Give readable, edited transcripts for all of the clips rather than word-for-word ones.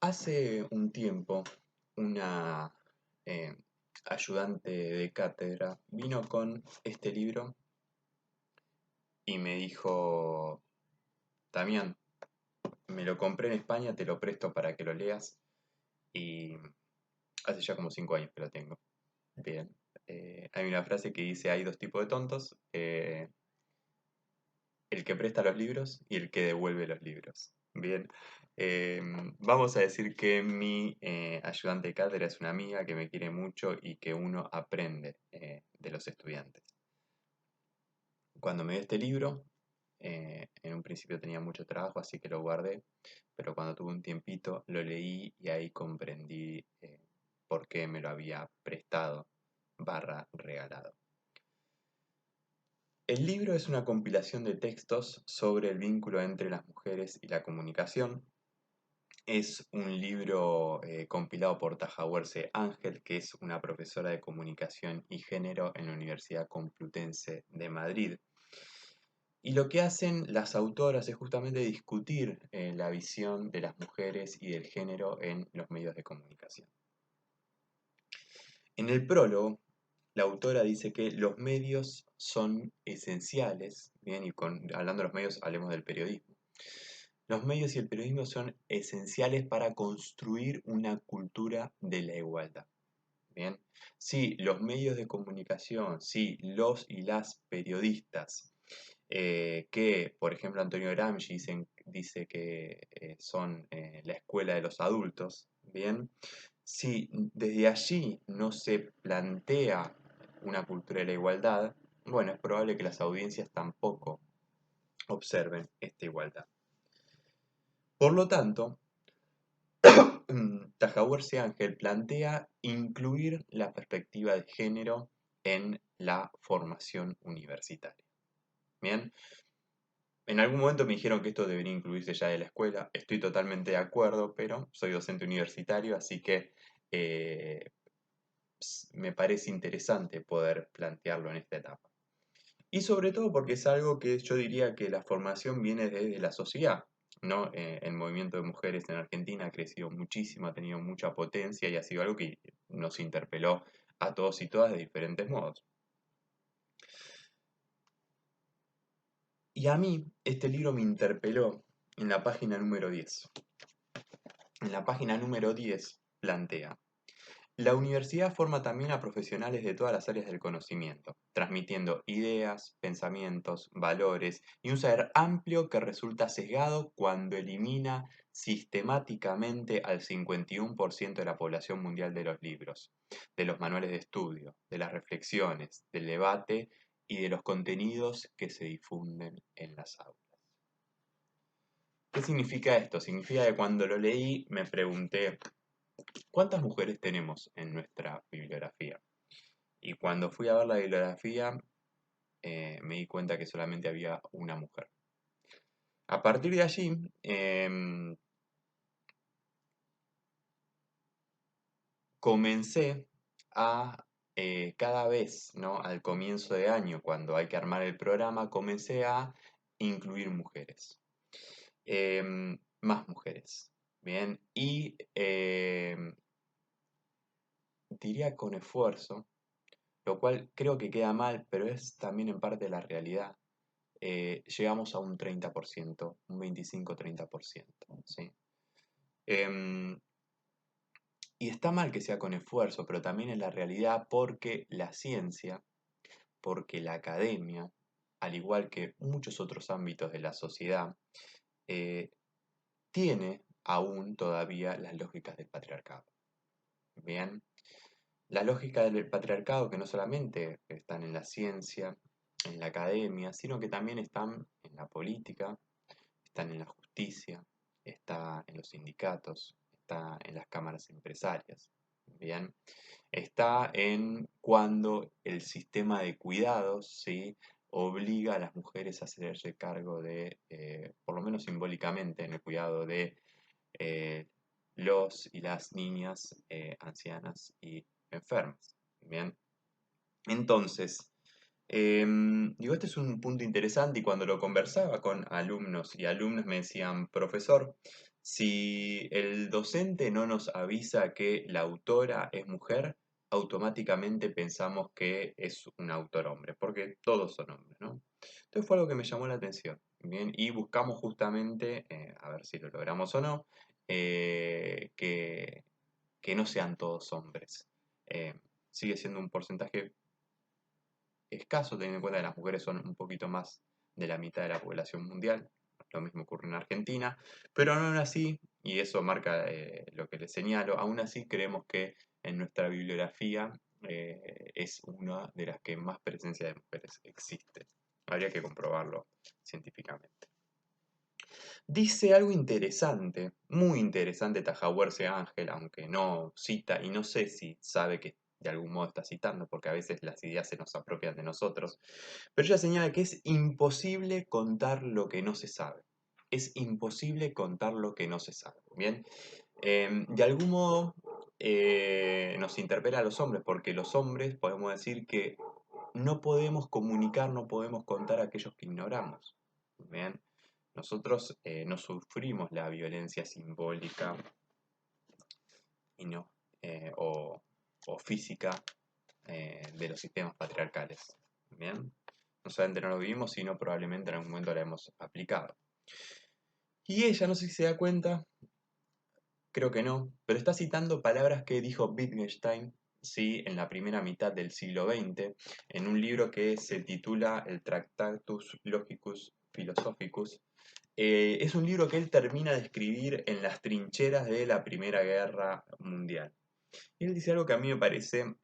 Hace un tiempo, una eh, ayudante de cátedra vino con este libro y me dijo, Damián, me lo compré en España, te lo presto para que lo leas. Y hace ya como 5 años que lo tengo. Bien. Hay una frase que dice, hay dos tipos de tontos, el que presta los libros y el que devuelve los libros. Bien. Eh, Vamos a decir que mi ayudante de cátedra es una amiga que me quiere mucho y que uno aprende de los estudiantes. Cuando me dio este libro, en un principio tenía mucho trabajo, así que lo guardé, pero cuando tuve un tiempito lo leí y ahí comprendí por qué me lo había prestado barra regalado. El libro es una compilación de textos sobre el vínculo entre las mujeres y la comunicación. Es un libro compilado por Tajahuerce Ángel, que es una profesora de comunicación y género en la Universidad Complutense de Madrid. Y lo que hacen las autoras es justamente discutir la visión de las mujeres y del género en los medios de comunicación. En el prólogo, la autora dice que los medios son esenciales, bien, y hablando de los medios, hablemos del periodismo. Los medios y el periodismo son esenciales para construir una cultura de la igualdad. Bien, si los medios de comunicación, si los y las periodistas, que por ejemplo Antonio Gramsci dice que son la escuela de los adultos, bien, si desde allí no se plantea una cultura de la igualdad, bueno, es probable que las audiencias tampoco observen esta igualdad. Por lo tanto, Tajahuerce Ángel plantea incluir la perspectiva de género en la formación universitaria. Bien, en algún momento me dijeron que esto debería incluirse ya de la escuela. Estoy totalmente de acuerdo, pero soy docente universitario, así que eh, me parece interesante poder plantearlo en esta etapa. Y sobre todo porque es algo que yo diría que la formación viene desde la sociedad, ¿no? El movimiento de mujeres en Argentina ha crecido muchísimo, ha tenido mucha potencia y ha sido algo que nos interpeló a todos y todas de diferentes modos. Y a mí este libro me interpeló en la página número 10. En la página número 10 plantea: la universidad forma también a profesionales de todas las áreas del conocimiento, transmitiendo ideas, pensamientos, valores y un saber amplio que resulta sesgado cuando elimina sistemáticamente al 51% de la población mundial de los libros, de los manuales de estudio, de las reflexiones, del debate y de los contenidos que se difunden en las aulas. ¿Qué significa esto? Significa que cuando lo leí me pregunté, ¿cuántas mujeres tenemos en nuestra bibliografía? Y cuando fui a ver la bibliografía, me di cuenta que solamente había una mujer. A partir de allí, comencé a, cada vez, ¿no? Al comienzo de año, cuando hay que armar el programa, comencé a incluir mujeres. Más mujeres. Bien, y diría con esfuerzo, lo cual creo que queda mal, pero es también en parte la realidad. Llegamos a un 30%, un 25-30%, ¿sí? Em, y está mal que sea con esfuerzo, pero también es la realidad porque la ciencia, porque la academia, al igual que muchos otros ámbitos de la sociedad, eh, tiene aún todavía las lógicas del patriarcado. Bien, la lógica del patriarcado que no solamente están en la ciencia, en la academia, sino que también están en la política, están en la justicia, está en los sindicatos, está en las cámaras empresarias. Bien, está en cuando el sistema de cuidados, ¿sí?, obliga a las mujeres a hacerse cargo de, por lo menos simbólicamente, en el cuidado de eh, los y las niñas ancianas y enfermas. Bien, entonces, digo, este es un punto interesante y cuando lo conversaba con alumnos y alumnas me decían, profesor, Si el docente no nos avisa que la autora es mujer, automáticamente pensamos que es un autor hombre, porque todos son hombres, ¿no? Entonces fue algo que me llamó la atención, ¿bien? Y buscamos justamente, a ver si lo logramos o no, que no sean todos hombres. Eh, Sigue siendo un porcentaje escaso, teniendo en cuenta que las mujeres son un poquito más de la mitad de la población mundial. Lo mismo ocurre en Argentina, pero aún así, y eso marca lo que les señalo, aún así creemos que en nuestra bibliografía es una de las que más presencia de mujeres existe. Habría que comprobarlo científicamente. Dice algo interesante, muy interesante Tajahuerce Ángel, aunque no cita y no sé si sabe que de algún modo está citando, porque a veces las ideas se nos apropian de nosotros, pero ella señala que es imposible contar lo que no se sabe. Es imposible contar lo que no se sabe. Bien, de algún modo nos interpela a los hombres, porque los hombres podemos decir que no podemos comunicar, no podemos contar aquellos que ignoramos. Bien, nosotros no sufrimos la violencia simbólica y no, o física de los sistemas patriarcales. Bien, no solamente no lo vivimos, sino probablemente en algún momento la hemos aplicado. Y ella, no sé si se da cuenta, creo que no, pero está citando palabras que dijo Wittgenstein, sí, en la primera mitad del siglo XX, en un libro que se titula el Tractatus Logicus Philosophicus. Es un libro que él termina de escribir en las trincheras de la Primera Guerra Mundial. Y él dice algo que a mí me parece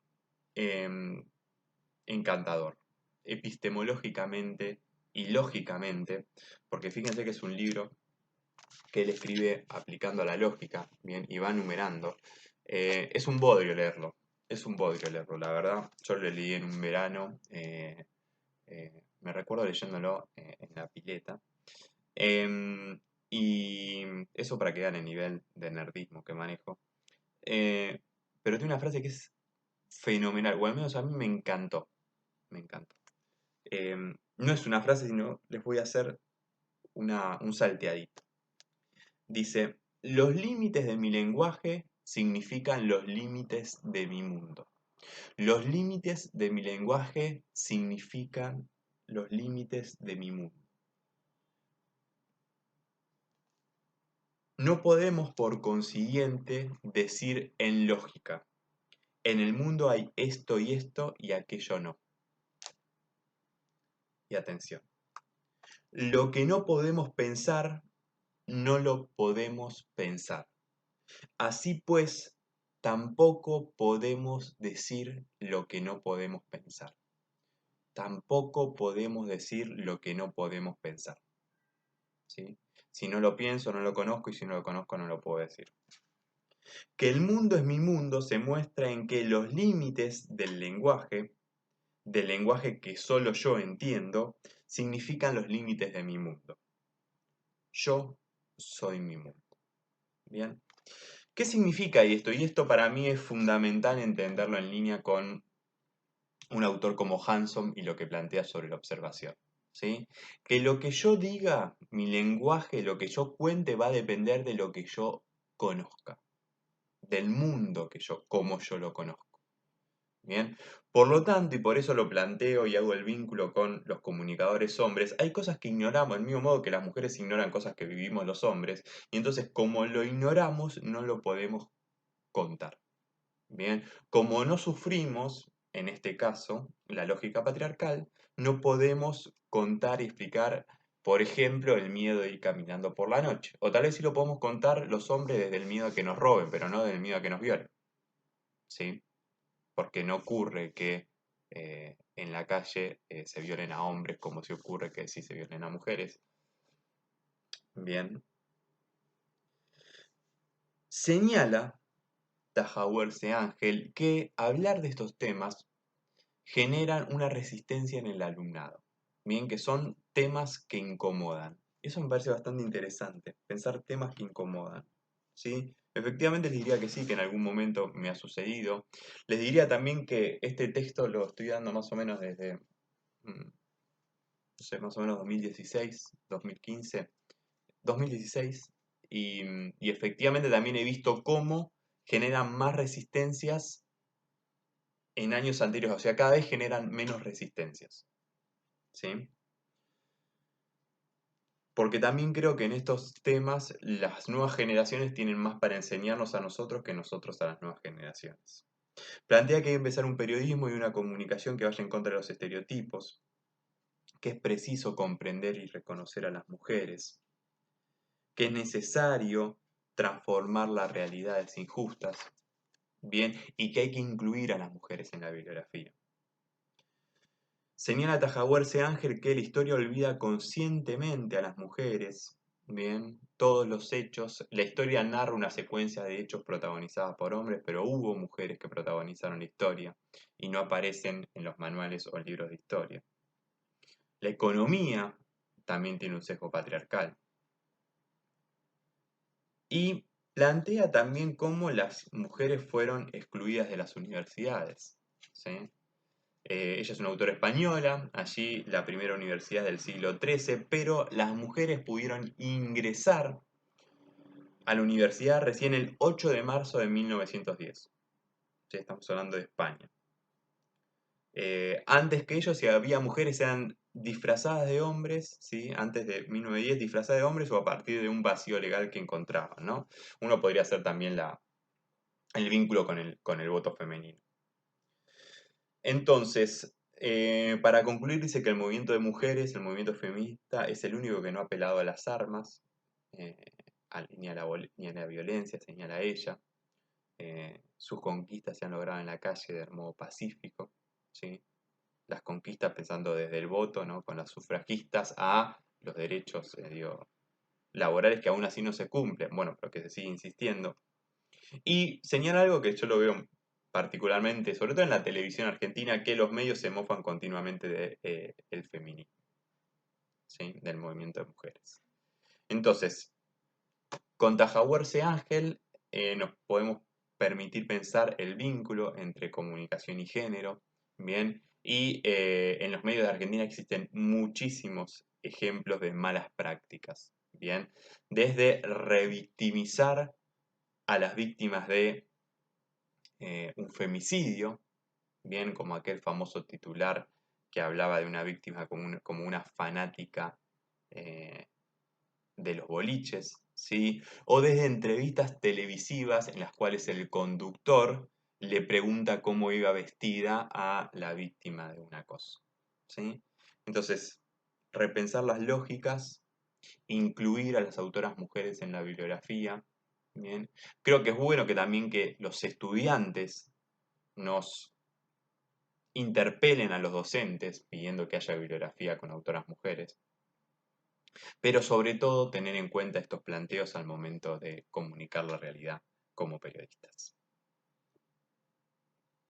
em, encantador, epistemológicamente y lógicamente, porque fíjense que es un libro que él escribe aplicando a la lógica, bien, y va numerando. Es un bodrio leerlo, es un bodrio leerlo, la verdad. Yo lo leí en un verano, me recuerdo leyéndolo en la pileta. Em, y eso para que vean el nivel de nerdismo que manejo. Eh, pero tiene una frase que es fenomenal, o al menos a mí me encantó, me encantó. No es una frase, sino les voy a hacer un salteadito. Dice, los límites de mi lenguaje significan los límites de mi mundo. Los límites de mi lenguaje significan los límites de mi mundo. No podemos, por consiguiente, decir en lógica, en el mundo hay esto y aquello no. Y atención, lo que no podemos pensar, no lo podemos pensar. Así pues, tampoco podemos decir lo que no podemos pensar. Tampoco podemos decir lo que no podemos pensar. ¿Sí? Si no lo pienso, no lo conozco, y si no lo conozco, no lo puedo decir. Que el mundo es mi mundo se muestra en que los límites del lenguaje que solo yo entiendo, significan los límites de mi mundo. Yo soy mi mundo. ¿Bien? ¿Qué significa esto? Y esto para mí es fundamental entenderlo en línea con un autor como Hanson y lo que plantea sobre la observación. ¿Sí? Que lo que yo diga, mi lenguaje, lo que yo cuente va a depender de lo que yo conozca, del mundo que yo, como yo lo conozco. Bien, por lo tanto, y por eso lo planteo y hago el vínculo con los comunicadores hombres, hay cosas que ignoramos, del mismo modo que las mujeres ignoran cosas que vivimos los hombres, y entonces como lo ignoramos, no lo podemos contar. Bien, como no sufrimos, en este caso, la lógica patriarcal, no podemos contar y explicar, por ejemplo, el miedo de ir caminando por la noche. O tal vez sí lo podemos contar los hombres desde el miedo a que nos roben, pero no desde el miedo a que nos violen. ¿Sí? Porque no ocurre que en la calle se violen a hombres como si ocurre que sí se violen a mujeres. Bien. Señala Tajahuerce Ángel que hablar de estos temas generan una resistencia en el alumnado. Bien, que son temas que incomodan. Eso me parece bastante interesante, pensar temas que incomodan. ¿Sí? Efectivamente les diría que sí, que en algún momento me ha sucedido. Les diría también que este texto lo estoy dando más o menos desde, no sé, más o menos 2016, 2015, 2016. y efectivamente también he visto cómo generan más resistencias en años anteriores, o sea, cada vez generan menos resistencias, ¿sí? Porque también creo que en estos temas las nuevas generaciones tienen más para enseñarnos a nosotros que nosotros a las nuevas generaciones. Plantea que hay que empezar un periodismo y una comunicación que vaya en contra de los estereotipos, que es preciso comprender y reconocer a las mujeres, que es necesario transformar las realidades injustas, bien, y que hay que incluir a las mujeres en la bibliografía. Señala Tajahuerce Ángel que la historia olvida conscientemente a las mujeres, bien, todos los hechos, la historia narra una secuencia de hechos protagonizadas por hombres, pero hubo mujeres que protagonizaron la historia y no aparecen en los manuales o libros de historia. La economía también tiene un sesgo patriarcal. Y plantea también cómo las mujeres fueron excluidas de las universidades, ¿sí? Ella es una autora española, allí la primera universidad del siglo XIII, pero las mujeres pudieron ingresar a la universidad recién el 8 de marzo de 1910. Ya estamos hablando de España. Antes que ellos, si había mujeres, eran disfrazadas de hombres, ¿sí? Antes de 1910, disfrazadas de hombres o a partir de un vacío legal que encontraban, ¿no? Uno podría hacer también el vínculo con el voto femenino. Entonces, para concluir, dice que el movimiento de mujeres, el movimiento feminista, es el único que no ha apelado a las armas, eh, ni a la violencia, señala ella. Sus conquistas se han logrado en la calle de modo pacífico, ¿sí? Las conquistas pensando desde el voto, ¿no? Con las sufragistas a los derechos, laborales que aún así no se cumplen, bueno, pero que se sigue insistiendo. Y señala algo que yo lo veo particularmente, sobre todo en la televisión argentina, que los medios se mofan continuamente del feminismo, ¿sí? Del movimiento de mujeres. Entonces, con Tajahuerce Ángel nos podemos permitir pensar el vínculo entre comunicación y género, ¿bien? Y en los medios de Argentina existen muchísimos ejemplos de malas prácticas, ¿bien? Desde revictimizar a las víctimas de un femicidio, bien como aquel famoso titular que hablaba de una víctima como una fanática eh, de los boliches, ¿sí? O desde entrevistas televisivas en las cuales el conductor le pregunta cómo iba vestida a la víctima de un acoso, ¿sí? Entonces, repensar las lógicas, incluir a las autoras mujeres en la bibliografía, ¿bien? Creo que es bueno que también que los estudiantes nos interpelen a los docentes pidiendo que haya bibliografía con autoras mujeres, pero sobre todo tener en cuenta estos planteos al momento de comunicar la realidad como periodistas.